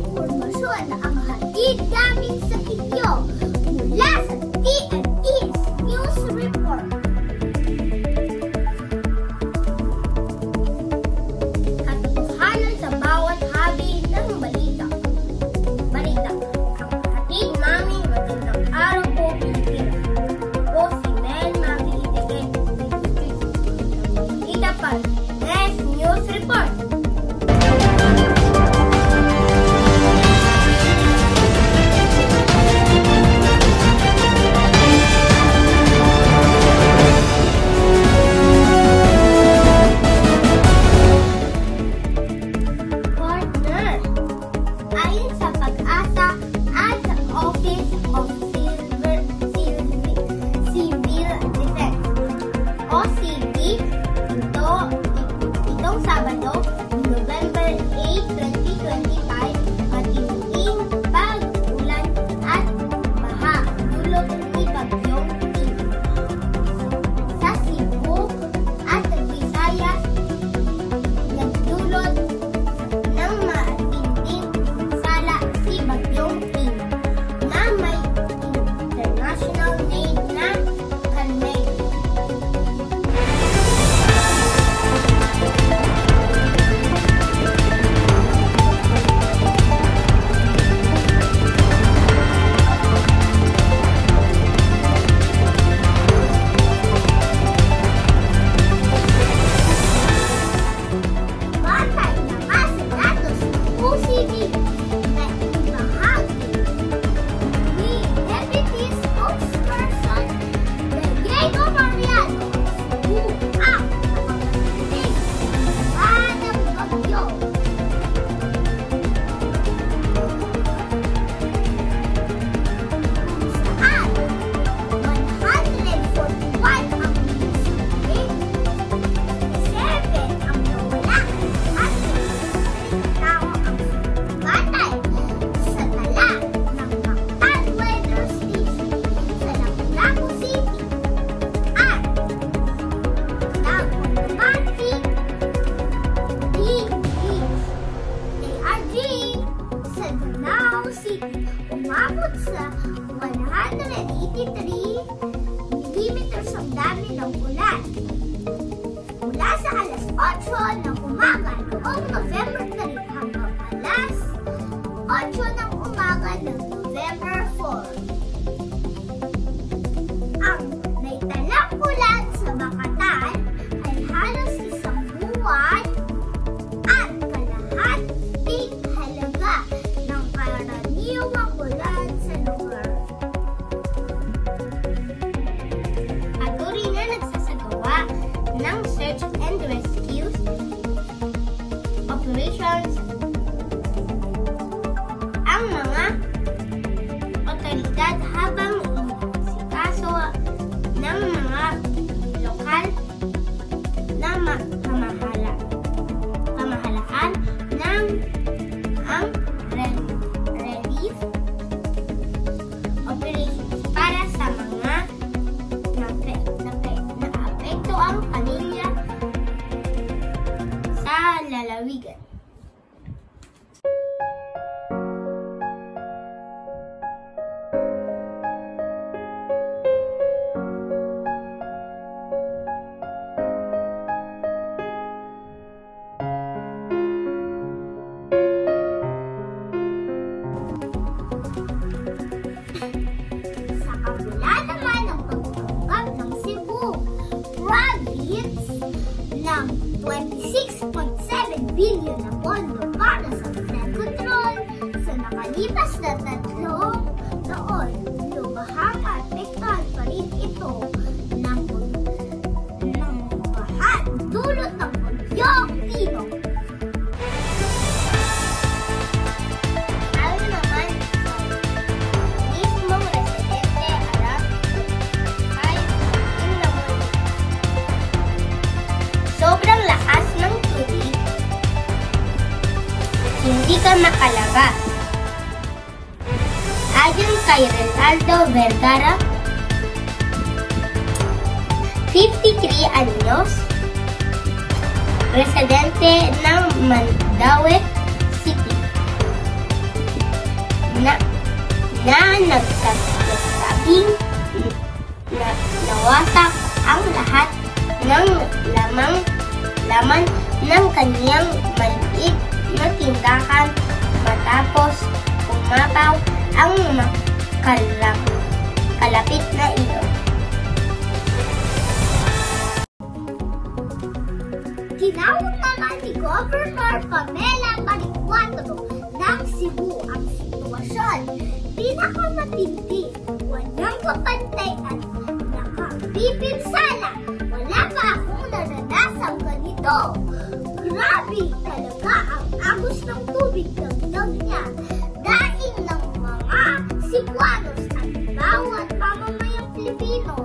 impormasyon na ang hatid namin sa inyo mula sa TNE's News Report. Katotohanan sa bawat habi ng balita. Ang hatid namin magandang araw po, Pilipinas. O si Mel Mami Itegen. Balita pa, News Report. Umabot sa 183 millimeters ang dami ng ulan. Mula sa alas 8 ng umaga noong November 3 hanggang alas 8 ng umaga ng November 4. Ang naitalang ulan sa Macatan ay halos isang buwan at kalahating halaga ng karaniwang ulan sa lugar. Patuloy na nagsasagawa ng search and rescue operations ang mga otoridad habang inasikaso ng mga lokal na pamahalaan ng ang relief operations para sa mga naapektuang pamilya sa lalawigan. Sa kabila naman ng pagtanggap ng Cebu Province ng 26.7 billion na pondo para sa flood control sa nakalipas na 3 taon, lubhang apektuhan pa rin ito ng baha dulot ng Bagyong Tinong. Sobrang lakas ng tubig, hindi ka makalabas. Ayon kay Ronaldo Vergara, 53 anyos, residente ng Mandaue City, na nagsasabing na nawasak ang lahat ng laman ng kaniyang maliit na tindahan matapos pumapaw ang kalapit na ilog. Tinawag naman ni Governor Pamela Mariccuatro ng Cebu ang sitwasyon. Pinakamatindi, walang kapantay at nakapipinsala. Wala pa akong naranasang ganito. Grabe talaga ang agos ng tubig ng ilog niya. Daing ng mga Cebuanos at bawat mamamayang Pilipino.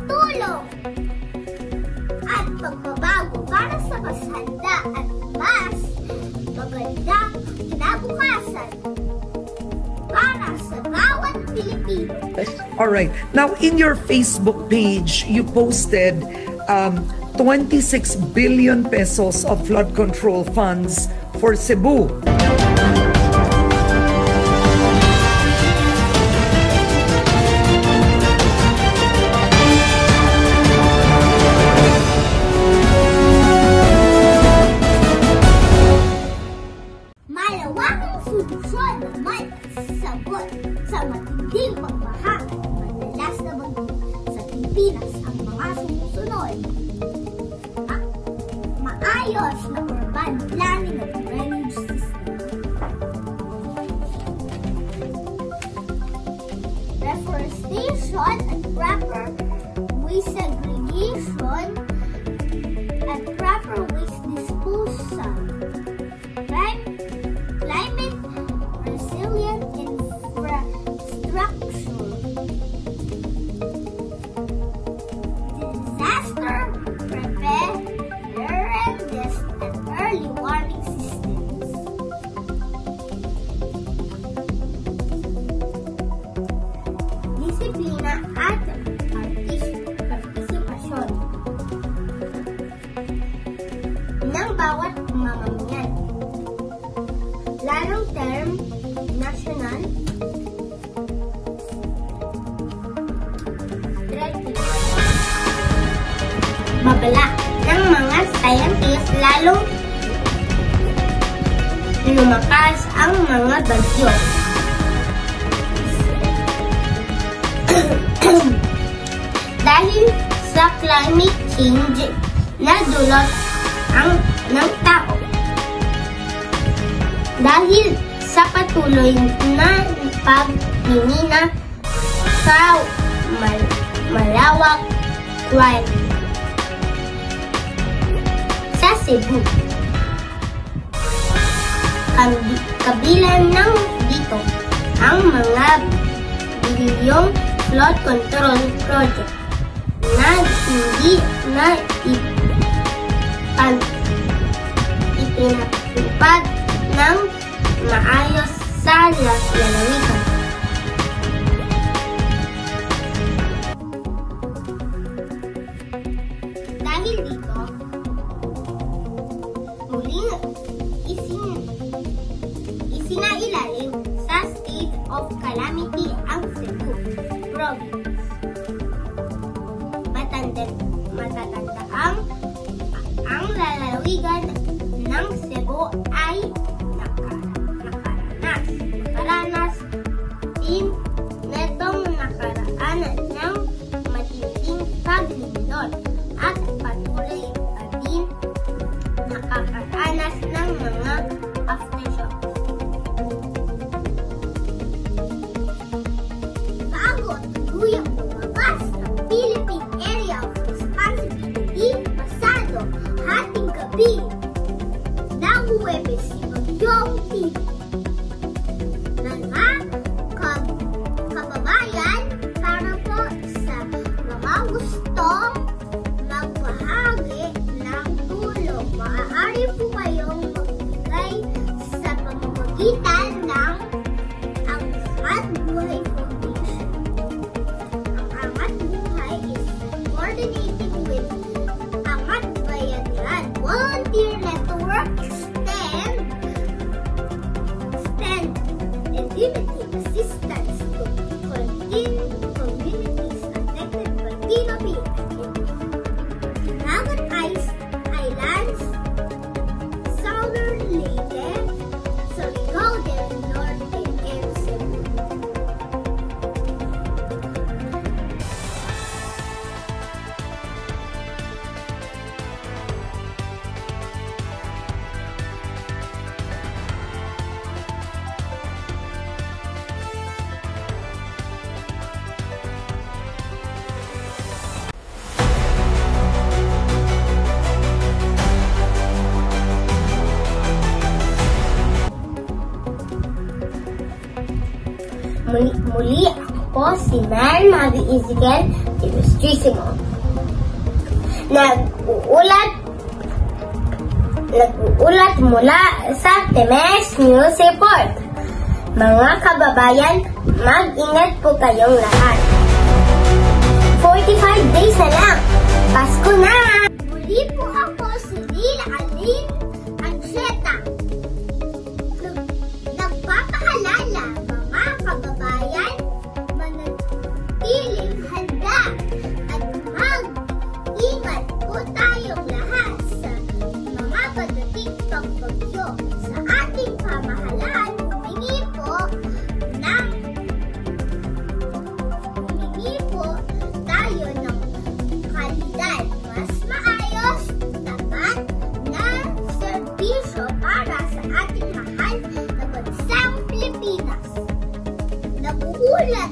Tulong at pagbabago para sa mas handa at mas magandang kinabukasan para sa bawat Pilipino. Alright. Now, in your Facebook page, you posted 26 billion pesos of flood control funds for Cebu. Malawakang solusyon naman sagot sa matinding pagbaha at madalas na bagyo sa Pilipinas ang mga sumusunod. Maayos na urban planning at drainage system. Reforestation and proper waste segregation and proper waste disposal. Climate resilient infrastructure. Disaster preparedness and early warning systems. Disiplina at partisipasyon ng bawat mamamayan. Larong term national strategy. Babala ng mga scientists lalong lumakas ang mga bagyo. Dahil sa climate change na dulot ng tao. Dahil sa patuloy na pagmimina sa malawak sa Cebu. Kabilang ng dito ang mga bilyong flood control project na hindi na ipinatupad ng maayos sa lalawigan. Dahil dito, muling isinailalim sa state of calamity ang Cebu province. Matatanda ang lalawigan ng Cebu ay nakaranas din netong nakaraan ng matinding paglindol at patuloy pa din nakakaranas ng mga aftershocks. Bago tuluyang lumabas ng Philippine Area of Responsibility pasado hating gabi ng Huwebes si Bagyong Tito. Kababayan, para po sa mga gustong magbahagi ng tulong, maaari po kayong magbigay sa pamamagitan ng Angat Buhay Foundation. Ang Angat Buhay is coordinating with Angat Bayanihan Volunteer Network Stand and Limited Assistance Muli ako si Mary Maggie Ezekiel Ilustrisimo. Nag-uulat mula sa Temes News Report. Mga kababayan, mag-ingat po kayong lahat. 45 days na lang, Pasko na! Muli po ako si Lila Aline Ancheta. Nagpapaalala, mga kababayan, manatiling handa at mag-ingat po tayong lahat sa mga padating pagbagyo. Sa ating pamahalaan, humingi po tayo ng kalidad, mas maayos, tapat na serbisyo para sa ating mahal na bansang Pilipinas. Nag-uulat